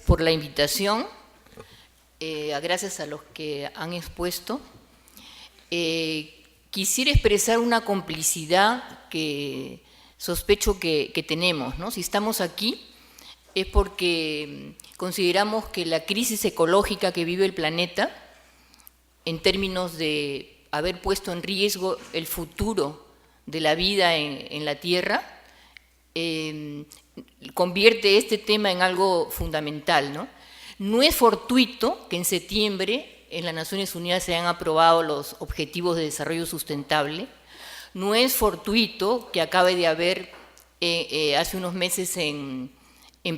por la invitación, gracias a los que han expuesto. Quisiera expresar una complicidad que sospecho que tenemos, ¿no? Si estamos aquí es porque consideramos que la crisis ecológica que vive el planeta, en términos de haber puesto en riesgo el futuro de la vida en la Tierra, convierte este tema en algo fundamental, ¿no? No es fortuito que en septiembre en las Naciones Unidas se hayan aprobado los Objetivos de Desarrollo Sustentable. No es fortuito que acabe de haber hace unos meses en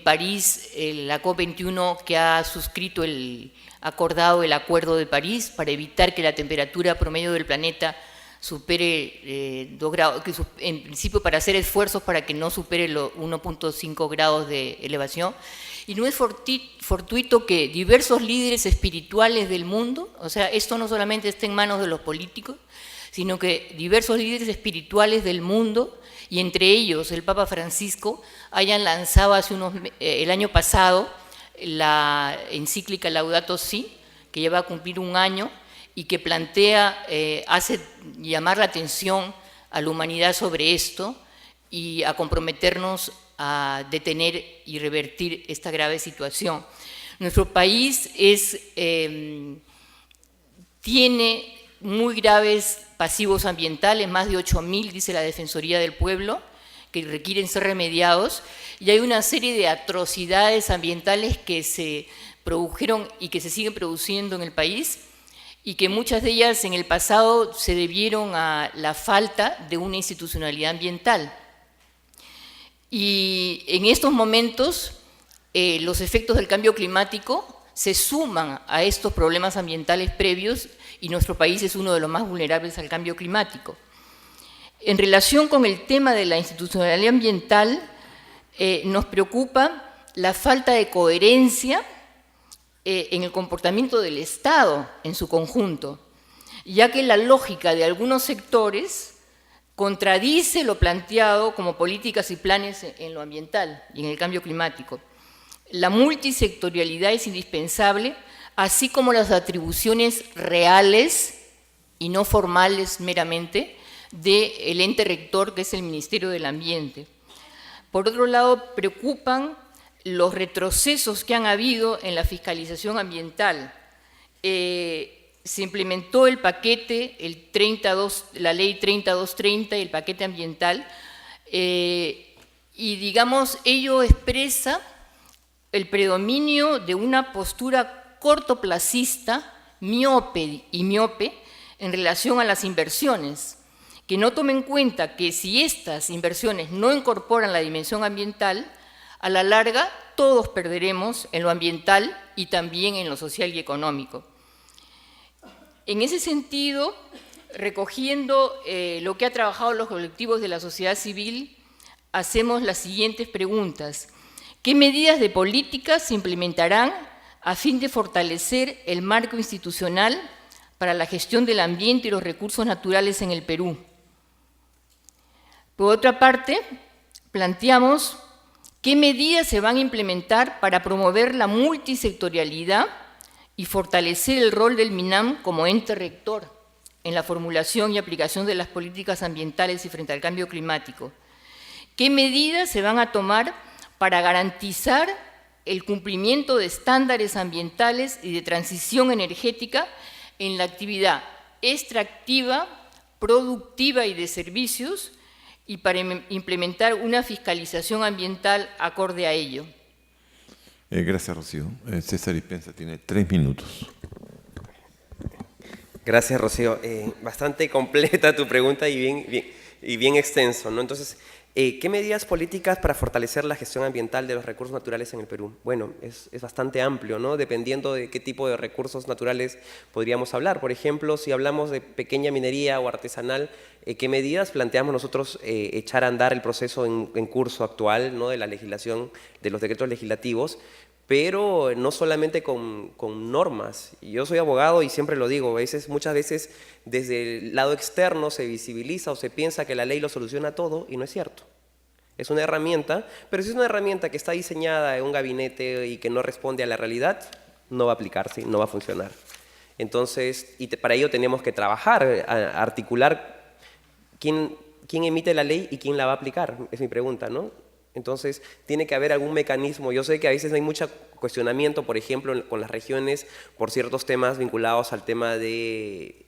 París la COP21 que ha suscrito acordado el Acuerdo de París para evitar que la temperatura promedio del planeta supere 2 grados, en principio para hacer esfuerzos para que no supere los 1.5 grados de elevación. Y no es fortuito que diversos líderes espirituales del mundo, o sea, esto no solamente está en manos de los políticos, sino que diversos líderes espirituales del mundo, y entre ellos el Papa Francisco, hayan lanzado el año pasado la encíclica Laudato Si, que ya va a cumplir un año, y que plantea, hace llamar la atención a la humanidad sobre esto y a comprometernos a detener y revertir esta grave situación. Nuestro país tiene muy graves pasivos ambientales, más de 8.000, dice la Defensoría del Pueblo, que requieren ser remediados, y hay una serie de atrocidades ambientales que se produjeron y que se siguen produciendo en el país, y que muchas de ellas en el pasado se debieron a la falta de una institucionalidad ambiental. Y en estos momentos los efectos del cambio climático se suman a estos problemas ambientales previos, y nuestro país es uno de los más vulnerables al cambio climático. En relación con el tema de la institucionalidad ambiental, nos preocupa la falta de coherencia en el comportamiento del Estado en su conjunto, ya que la lógica de algunos sectores contradice lo planteado como políticas y planes en lo ambiental y en el cambio climático. La multisectorialidad es indispensable, así como las atribuciones reales y no formales meramente del ente rector, que es el Ministerio del Ambiente. Por otro lado, preocupan los retrocesos que han habido en la fiscalización ambiental. Se implementó el paquete, la ley 3230 y el paquete ambiental, y digamos, ello expresa el predominio de una postura cortoplacista, miope en relación a las inversiones, que no toma en cuenta que si estas inversiones no incorporan la dimensión ambiental, a la larga todos perderemos en lo ambiental y también en lo social y económico. En ese sentido, recogiendo lo que ha trabajado los colectivos de la sociedad civil, hacemos las siguientes preguntas. ¿Qué medidas de política se implementarán a fin de fortalecer el marco institucional para la gestión del ambiente y los recursos naturales en el Perú? Por otra parte, planteamos qué medidas se van a implementar para promover la multisectorialidad y fortalecer el rol del MINAM como ente rector en la formulación y aplicación de las políticas ambientales y frente al cambio climático. ¿Qué medidas se van a tomar para garantizar el cumplimiento de estándares ambientales y de transición energética en la actividad extractiva, productiva y de servicios, y para implementar una fiscalización ambiental acorde a ello? Gracias, Rocío. César Ispenza tiene 3 minutos. Gracias, Rocío. Bastante completa tu pregunta y bien extenso, ¿no? Entonces, ¿qué medidas políticas para fortalecer la gestión ambiental de los recursos naturales en el Perú? Bueno, es bastante amplio, ¿no? Dependiendo de qué tipo de recursos naturales podríamos hablar. Por ejemplo, si hablamos de pequeña minería o artesanal, ¿qué medidas planteamos nosotros echar a andar el proceso en curso actual, ¿no? De la legislación, de los decretos legislativos, pero no solamente con normas? Yo soy abogado y siempre lo digo, muchas veces desde el lado externo se visibiliza o se piensa que la ley lo soluciona todo, y no es cierto. Es una herramienta, pero si es una herramienta que está diseñada en un gabinete y que no responde a la realidad, no va a aplicarse, no va a funcionar. Entonces, para ello tenemos que trabajar, articular quién emite la ley y quién la va a aplicar, es mi pregunta, ¿no? Entonces, tiene que haber algún mecanismo. Yo sé que a veces hay mucho cuestionamiento, por ejemplo, con las regiones, por ciertos temas vinculados al tema de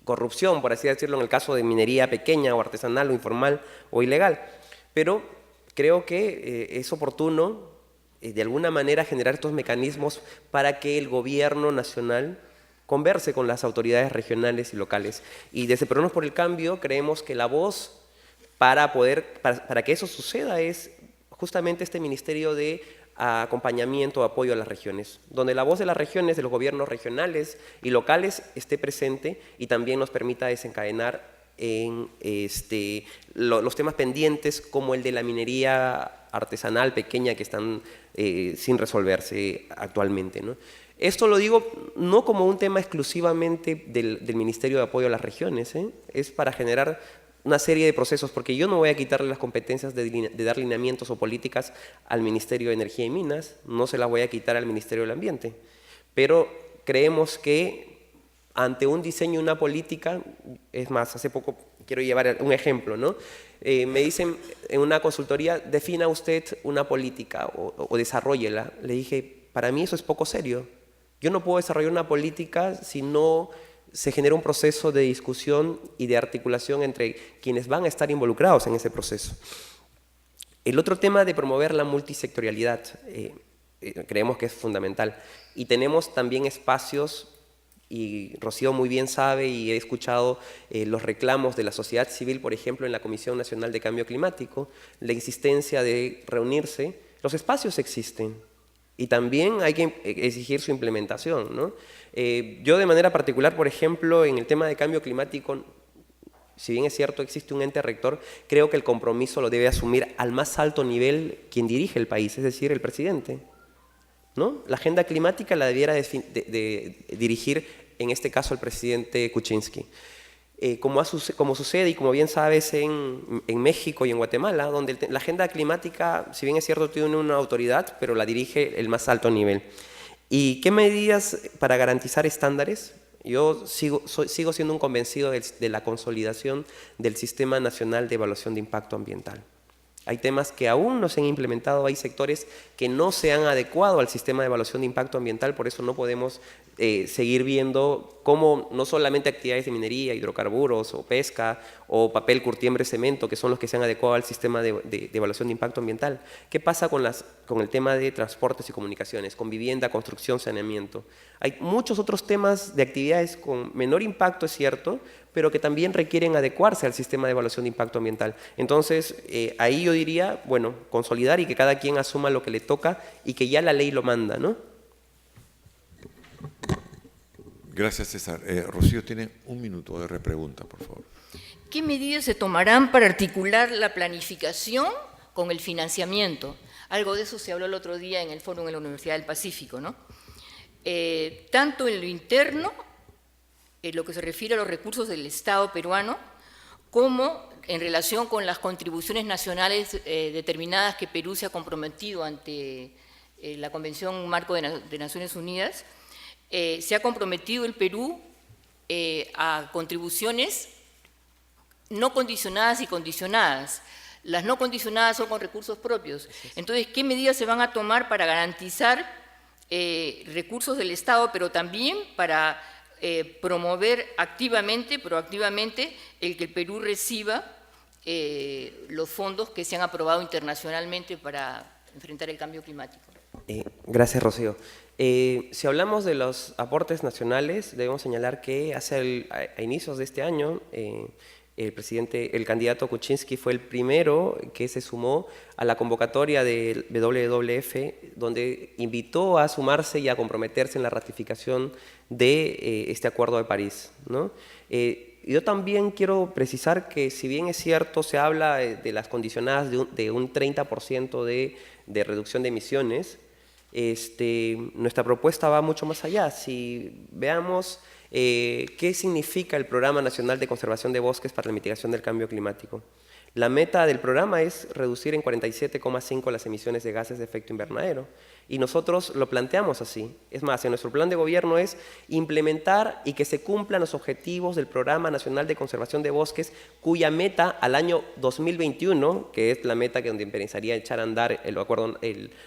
corrupción, por así decirlo, en el caso de minería pequeña o artesanal o informal o ilegal. Pero creo que es oportuno, de alguna manera, generar estos mecanismos para que el gobierno nacional converse con las autoridades regionales y locales. Y desde Peruanos por el Cambio creemos que la voz para que eso suceda es justamente este Ministerio de Acompañamiento o Apoyo a las Regiones, donde la voz de las regiones, de los gobiernos regionales y locales esté presente y también nos permita desencadenar en los temas pendientes como el de la minería artesanal pequeña que están sin resolverse actualmente, ¿no? Esto lo digo no como un tema exclusivamente del Ministerio de Apoyo a las Regiones, es para generar una serie de procesos, porque yo no voy a quitarle las competencias de dar lineamientos o políticas al Ministerio de Energía y Minas, no se las voy a quitar al Ministerio del Ambiente, pero creemos que ante un diseño, una política, es más, hace poco quiero llevar un ejemplo, ¿no? Me dicen en una consultoría, defina usted una política o desarróllela. Le dije, para mí eso es poco serio. Yo no puedo desarrollar una política si no se genera un proceso de discusión y de articulación entre quienes van a estar involucrados en ese proceso. El otro tema de promover la multisectorialidad, creemos que es fundamental. Y tenemos también espacios, y Rocío muy bien sabe, y he escuchado los reclamos de la sociedad civil, por ejemplo, en la Comisión Nacional de Cambio Climático, la insistencia de reunirse. Los espacios existen. Y también hay que exigir su implementación, ¿no? Yo de manera particular, por ejemplo, en el tema de cambio climático, si bien es cierto existe un ente rector, creo que el compromiso lo debe asumir al más alto nivel quien dirige el país, es decir, el presidente, ¿no? La agenda climática la debiera dirigir, en este caso, el presidente Kuczynski. Como sucede y como bien sabes en México y en Guatemala, donde la agenda climática, si bien es cierto, tiene una autoridad, pero la dirige el más alto nivel. ¿Y qué medidas para garantizar estándares? Yo sigo siendo un convencido de la consolidación del Sistema Nacional de Evaluación de Impacto Ambiental. Hay temas que aún no se han implementado, hay sectores que no se han adecuado al sistema de evaluación de impacto ambiental, por eso no podemos seguir viendo cómo no solamente actividades de minería, hidrocarburos o pesca o papel, curtiembre, cemento, que son los que se han adecuado al sistema de evaluación de impacto ambiental. ¿Qué pasa con el tema de transportes y comunicaciones, con vivienda, construcción, saneamiento? Hay muchos otros temas de actividades con menor impacto, es cierto, pero que también requieren adecuarse al sistema de evaluación de impacto ambiental. Entonces, ahí yo diría, bueno, consolidar y que cada quien asuma lo que le toca y que ya la ley lo manda, ¿no? Gracias, César. Rocío tiene un minuto de repregunta, por favor. ¿Qué medidas se tomarán para articular la planificación con el financiamiento? Algo de eso se habló el otro día en el foro de la Universidad del Pacífico, ¿no? Tanto en lo interno, en lo que se refiere a los recursos del Estado peruano, como en relación con las contribuciones nacionales determinadas que Perú se ha comprometido ante la Convención Marco de Naciones Unidas. Se ha comprometido el Perú a contribuciones no condicionadas y condicionadas. Las no condicionadas son con recursos propios. Entonces, ¿qué medidas se van a tomar para garantizar recursos del Estado, pero también para promover proactivamente, el que el Perú reciba los fondos que se han aprobado internacionalmente para enfrentar el cambio climático? Gracias, Rocío. Si hablamos de los aportes nacionales, debemos señalar que a inicios de este año, el candidato Kuczynski fue el primero que se sumó a la convocatoria del WWF, donde invitó a sumarse y a comprometerse en la ratificación de este Acuerdo de París, ¿no? Yo también quiero precisar que, si bien es cierto, se habla de las condicionadas de un 30% de reducción de emisiones, nuestra propuesta va mucho más allá. Si veamos qué significa el Programa Nacional de Conservación de Bosques para la Mitigación del Cambio Climático. La meta del programa es reducir en 47,5 las emisiones de gases de efecto invernadero. Y nosotros lo planteamos así. Es más, en nuestro plan de gobierno es implementar y que se cumplan los objetivos del Programa Nacional de Conservación de Bosques, cuya meta al año 2021, que es la meta que donde empezaría a echar a andar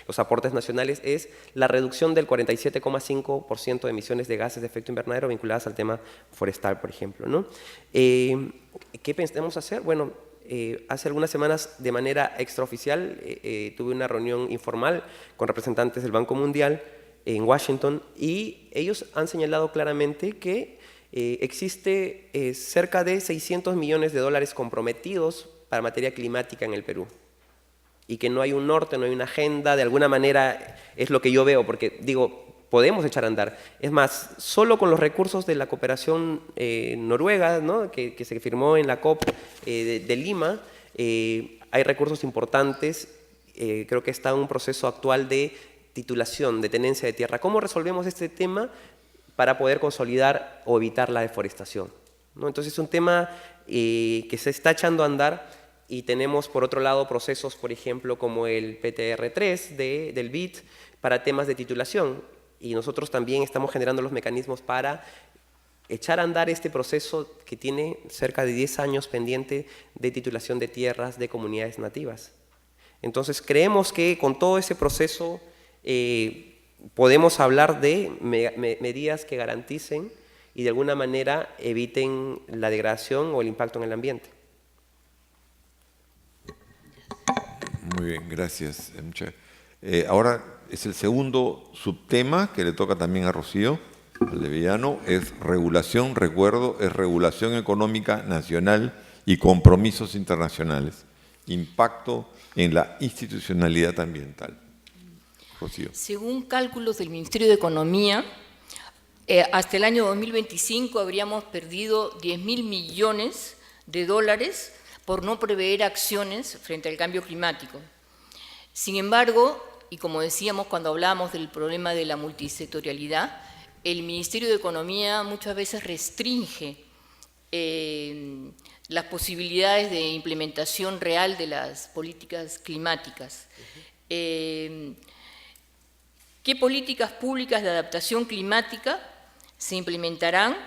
los aportes nacionales, es la reducción del 47,5% de emisiones de gases de efecto invernadero vinculadas al tema forestal, por ejemplo, ¿no? ¿Qué pensamos hacer? Bueno, hace algunas semanas, de manera extraoficial, tuve una reunión informal con representantes del Banco Mundial en Washington y ellos han señalado claramente que existe cerca de 600 millones de dólares comprometidos para materia climática en el Perú y que no hay un norte, no hay una agenda, de alguna manera es lo que yo veo, porque digo, podemos echar a andar. Es más, solo con los recursos de la cooperación noruega, ¿no? que se firmó en la COP de Lima, hay recursos importantes. Creo que está en un proceso actual de titulación, de tenencia de tierra. ¿Cómo resolvemos este tema para poder consolidar o evitar la deforestación? ¿No? Entonces es un tema que se está echando a andar y tenemos por otro lado procesos, por ejemplo, como el PTR3 del BID para temas de titulación. Y nosotros también estamos generando los mecanismos para echar a andar este proceso que tiene cerca de 10 años pendiente de titulación de tierras de comunidades nativas. Entonces creemos que con todo ese proceso podemos hablar de medidas que garanticen y de alguna manera eviten la degradación o el impacto en el ambiente. Muy bien, gracias. Ahora es el segundo subtema que le toca también a Rocío, al de Villano, es regulación, recuerdo, es regulación económica nacional y compromisos internacionales, impacto en la institucionalidad ambiental. Rocío. Según cálculos del Ministerio de Economía, hasta el año 2025 habríamos perdido 10.000 millones de dólares por no prever acciones frente al cambio climático. Sin embargo, y como decíamos cuando hablábamos del problema de la multisectorialidad, el Ministerio de Economía muchas veces restringe las posibilidades de implementación real de las políticas climáticas. ¿Qué políticas públicas de adaptación climática se implementarán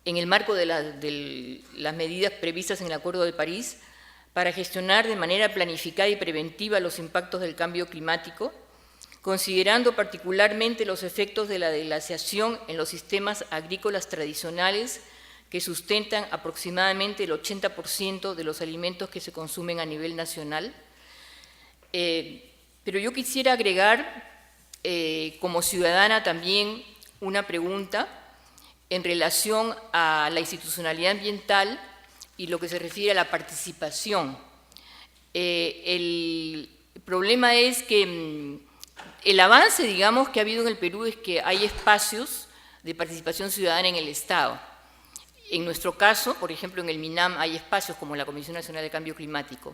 en el marco de las medidas previstas en el Acuerdo de París para gestionar de manera planificada y preventiva los impactos del cambio climático, considerando particularmente los efectos de la deglaciación en los sistemas agrícolas tradicionales que sustentan aproximadamente el 80% de los alimentos que se consumen a nivel nacional? Pero yo quisiera agregar, como ciudadana también, una pregunta en relación a la institucionalidad ambiental y lo que se refiere a la participación. El problema es que el avance, digamos, que ha habido en el Perú es que hay espacios de participación ciudadana en el Estado. En nuestro caso, por ejemplo, en el MINAM hay espacios como la Comisión Nacional de Cambio Climático,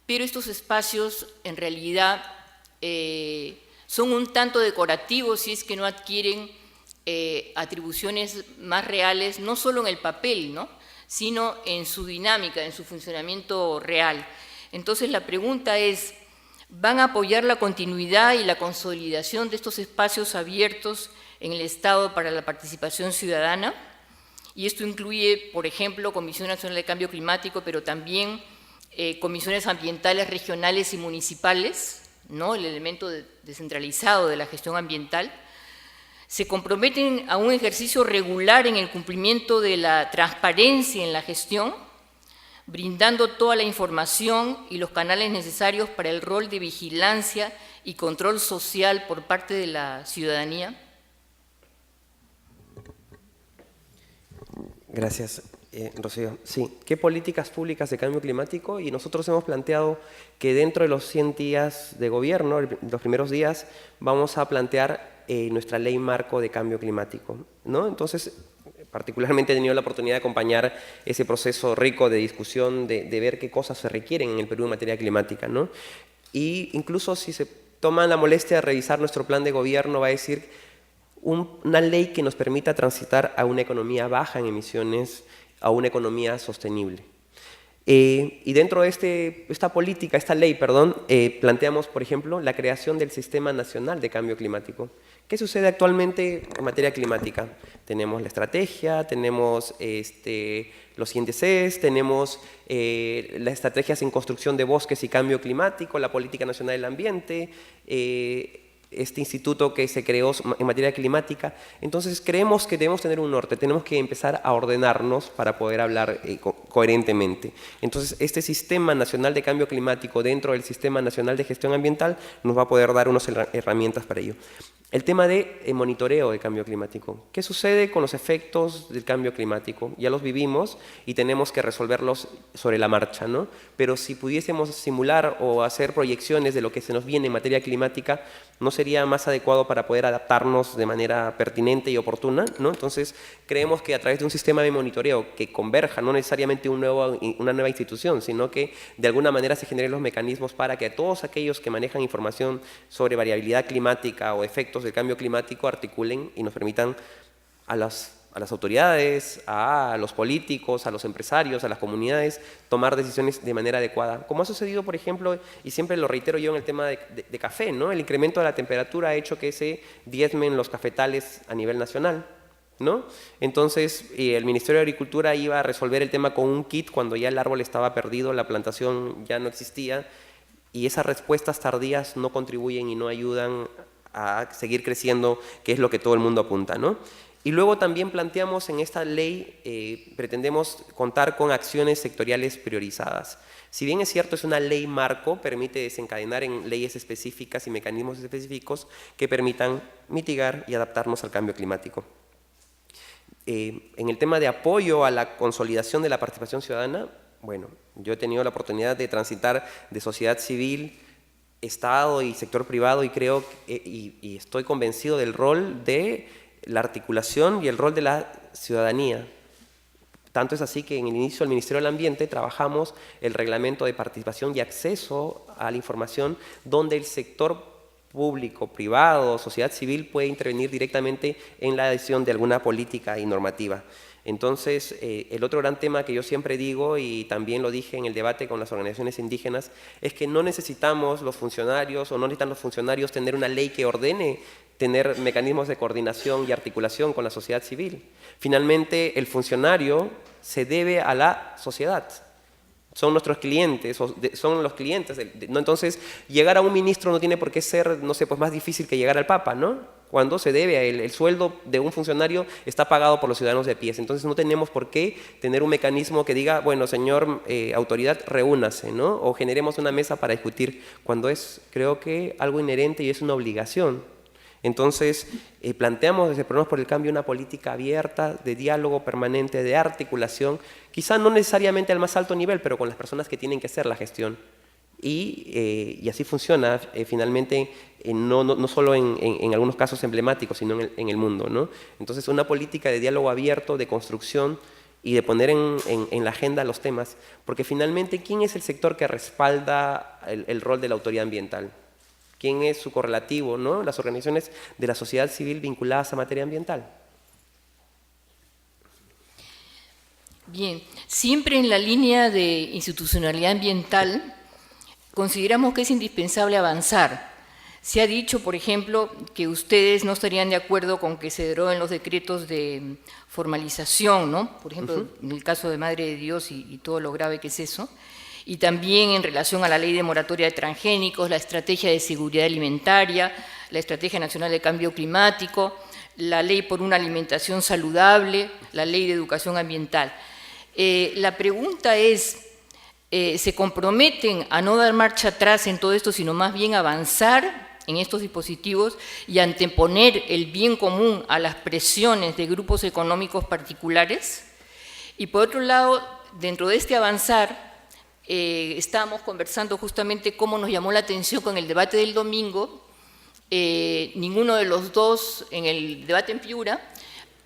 pero estos espacios en realidad son un tanto decorativos si es que no adquieren atribuciones más reales, no solo en el papel, ¿no?, sino en su dinámica, en su funcionamiento real. Entonces la pregunta es, ¿van a apoyar la continuidad y la consolidación de estos espacios abiertos en el Estado para la participación ciudadana? Y esto incluye, por ejemplo, Comisión Nacional de Cambio Climático, pero también comisiones ambientales regionales y municipales, ¿no?, el elemento descentralizado de la gestión ambiental. Se comprometen a un ejercicio regular en el cumplimiento de la transparencia en la gestión, brindando toda la información y los canales necesarios para el rol de vigilancia y control social por parte de la ciudadanía. Gracias, Rocío. Sí, ¿qué políticas públicas de cambio climático? Y nosotros hemos planteado que dentro de los 100 días de gobierno, los primeros días, vamos a plantear nuestra ley marco de cambio climático, ¿no? Entonces, particularmente he tenido la oportunidad de acompañar ese proceso rico de discusión, de ver qué cosas se requieren en el Perú en materia climática, ¿no? Y incluso si se toman la molestia de revisar nuestro plan de gobierno, va a decir una ley que nos permita transitar a una economía baja en emisiones, a una economía sostenible. Y dentro de esta política, esta ley, perdón, planteamos, por ejemplo, la creación del Sistema Nacional de Cambio Climático. ¿Qué sucede actualmente en materia climática? Tenemos la estrategia, tenemos los índices, tenemos las estrategias en construcción de bosques y cambio climático, la Política Nacional del Ambiente, este instituto que se creó en materia climática. Entonces creemos que debemos tener un norte, tenemos que empezar a ordenarnos para poder hablar coherentemente. Entonces este Sistema Nacional de Cambio Climático dentro del Sistema Nacional de Gestión Ambiental nos va a poder dar unas herramientas para ello. El tema de monitoreo del cambio climático. ¿Qué sucede con los efectos del cambio climático? Ya los vivimos y tenemos que resolverlos sobre la marcha, ¿no? Pero si pudiésemos simular o hacer proyecciones de lo que se nos viene en materia climática, ¿no sería más adecuado para poder adaptarnos de manera pertinente y oportuna, ¿no? Entonces, creemos que a través de un sistema de monitoreo que converja, no necesariamente una nueva institución, sino que de alguna manera se generen los mecanismos para que todos aquellos que manejan información sobre variabilidad climática o efectos del cambio climático articulen y nos permitan a las autoridades, a los políticos, a los empresarios, a las comunidades, tomar decisiones de manera adecuada. Como ha sucedido, por ejemplo, y siempre lo reitero yo en el tema de café, ¿no? El incremento de la temperatura ha hecho que se diezmen los cafetales a nivel nacional, ¿no? Entonces, el Ministerio de Agricultura iba a resolver el tema con un kit cuando ya el árbol estaba perdido, la plantación ya no existía, y esas respuestas tardías no contribuyen y no ayudan a seguir creciendo, que es lo que todo el mundo apunta, ¿no? Y luego también planteamos en esta ley, pretendemos contar con acciones sectoriales priorizadas. Si bien es cierto, es una ley marco, permite desencadenar en leyes específicas y mecanismos específicos que permitan mitigar y adaptarnos al cambio climático. En el tema de apoyo a la consolidación de la participación ciudadana, bueno, yo he tenido la oportunidad de transitar de sociedad civil, Estado y sector privado y creo y estoy convencido del rol de la articulación y el rol de la ciudadanía. Tanto es así que en el inicio del Ministerio del Ambiente trabajamos el reglamento de participación y acceso a la información donde el sector público, privado, sociedad civil puede intervenir directamente en la decisión de alguna política y normativa. Entonces, el otro gran tema que yo siempre digo, y también lo dije en el debate con las organizaciones indígenas, es que no necesitamos los funcionarios, o no necesitan los funcionarios tener una ley que ordene tener mecanismos de coordinación y articulación con la sociedad civil. Finalmente, el funcionario se debe a la sociedad. Son nuestros clientes, son los clientes. ¿No? Entonces, llegar a un ministro no tiene por qué ser, no sé, pues más difícil que llegar al Papa, ¿no? Cuando se debe a él, el sueldo de un funcionario está pagado por los ciudadanos de a pie. Entonces, no tenemos por qué tener un mecanismo que diga, bueno, señor autoridad, reúnase, ¿no? O generemos una mesa para discutir, cuando es, creo que, algo inherente y es una obligación. Entonces, planteamos desde Problemas por el Cambio una política abierta, de diálogo permanente, de articulación, quizá no necesariamente al más alto nivel, pero con las personas que tienen que hacer la gestión. Y así funciona finalmente, no solo en algunos casos emblemáticos, sino en el mundo, ¿no? Entonces, una política de diálogo abierto, de construcción y de poner en la agenda los temas, porque finalmente, ¿quién es el sector que respalda el rol de la autoridad ambiental? ¿Quién es su correlativo, ¿no? Las organizaciones de la sociedad civil vinculadas a materia ambiental. Bien, siempre en la línea de institucionalidad ambiental consideramos que es indispensable avanzar. Se ha dicho, por ejemplo, que ustedes no estarían de acuerdo con que se deroguen los decretos de formalización, ¿no? Por ejemplo, en el caso de Madre de Dios y todo lo grave que es eso. Y también en relación a la ley de moratoria de transgénicos, la estrategia de seguridad alimentaria, la estrategia nacional de cambio climático, la ley por una alimentación saludable, la ley de educación ambiental. La pregunta es, ¿se comprometen a no dar marcha atrás en todo esto, sino más bien avanzar en estos dispositivos y anteponer el bien común a las presiones de grupos económicos particulares? Y por otro lado, dentro de este avanzar, estábamos conversando justamente cómo nos llamó la atención con el debate del domingo. Ninguno de los dos en el debate en Piura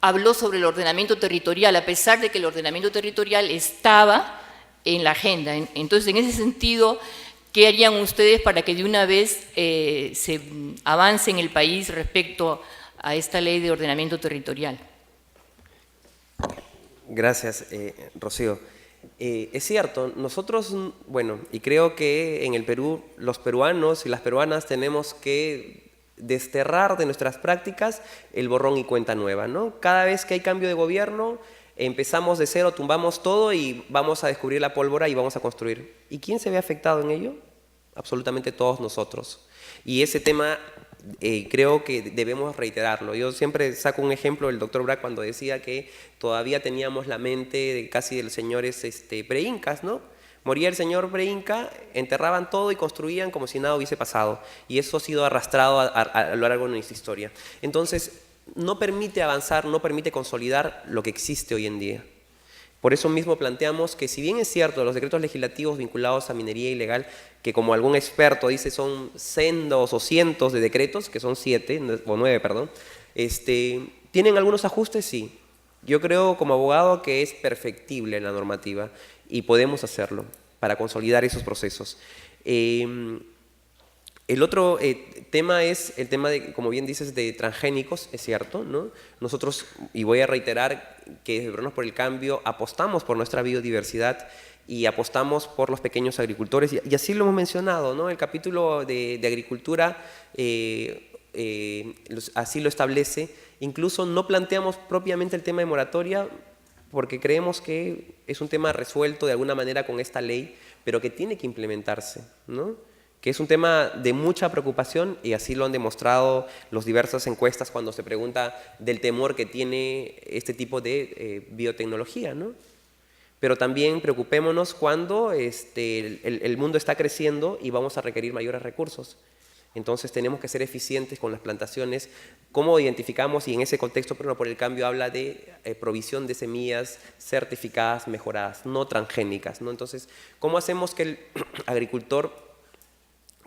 habló sobre el ordenamiento territorial, a pesar de que el ordenamiento territorial estaba en la agenda. Entonces, en ese sentido, ¿qué harían ustedes para que de una vez se avance en el país respecto a esta ley de ordenamiento territorial? Gracias, Rocío. Es cierto, nosotros, bueno, y creo que en el Perú, los peruanos y las peruanas tenemos que desterrar de nuestras prácticas el borrón y cuenta nueva, ¿no? Cada vez que hay cambio de gobierno, empezamos de cero, tumbamos todo y vamos a descubrir la pólvora y vamos a construir. ¿Y quién se ve afectado en ello? Absolutamente todos nosotros. Y ese tema creo que debemos reiterarlo. Yo siempre saco un ejemplo del doctor Brack cuando decía que todavía teníamos la mente de casi de los señores pre-incas, ¿no? Moría el señor pre-inca, enterraban todo y construían como si nada hubiese pasado. Y eso ha sido arrastrado a lo largo de nuestra historia. Entonces, no permite avanzar, no permite consolidar lo que existe hoy en día. Por eso mismo planteamos que, si bien es cierto, los decretos legislativos vinculados a minería ilegal, que como algún experto dice son sendos o cientos de decretos, que son 7 o 9, perdón, ¿tienen algunos ajustes? Sí. Yo creo como abogado que es perfectible la normativa y podemos hacerlo para consolidar esos procesos. El otro tema es el tema de, como bien dices, de transgénicos, es cierto, ¿no? Nosotros, y voy a reiterar que desde Peruanos por el Cambio apostamos por nuestra biodiversidad y apostamos por los pequeños agricultores, y así lo hemos mencionado, ¿no? El capítulo de agricultura así lo establece. Incluso no planteamos propiamente el tema de moratoria porque creemos que es un tema resuelto de alguna manera con esta ley, pero que tiene que implementarse, ¿no? Que es un tema de mucha preocupación, y así lo han demostrado las diversas encuestas cuando se pregunta del temor que tiene este tipo de biotecnología, ¿no? Pero también preocupémonos cuando el mundo está creciendo y vamos a requerir mayores recursos. Entonces tenemos que ser eficientes con las plantaciones. ¿Cómo identificamos? Y en ese contexto, Peruano por el Cambio habla de provisión de semillas certificadas, mejoradas, no transgénicas, ¿no? Entonces, ¿cómo hacemos que el agricultor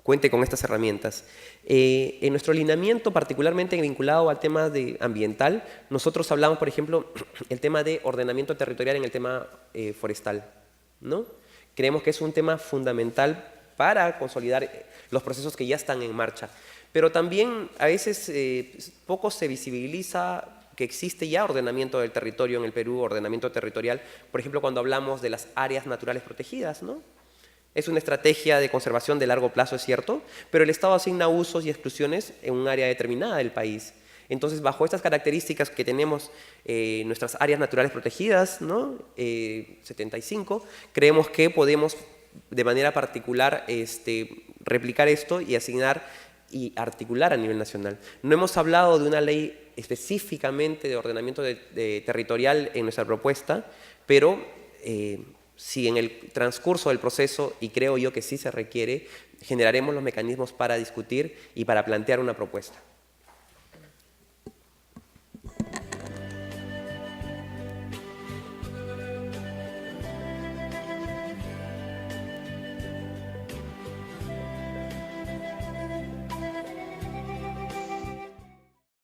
cuente con estas herramientas? En nuestro lineamiento, particularmente vinculado al tema ambiental, nosotros hablamos, por ejemplo, el tema de ordenamiento territorial en el tema forestal, ¿no? Creemos que es un tema fundamental para consolidar los procesos que ya están en marcha. Pero también a veces poco se visibiliza que existe ya ordenamiento del territorio en el Perú, ordenamiento territorial, por ejemplo, cuando hablamos de las áreas naturales protegidas, ¿no? Es una estrategia de conservación de largo plazo, es cierto, pero el Estado asigna usos y exclusiones en un área determinada del país. Entonces, bajo estas características que tenemos nuestras áreas naturales protegidas, ¿no? 75, creemos que podemos de manera particular replicar esto y asignar y articular a nivel nacional. No hemos hablado de una ley específicamente de ordenamiento territorial en nuestra propuesta, pero si en el transcurso del proceso, y creo yo que sí se requiere, generaremos los mecanismos para discutir y para plantear una propuesta.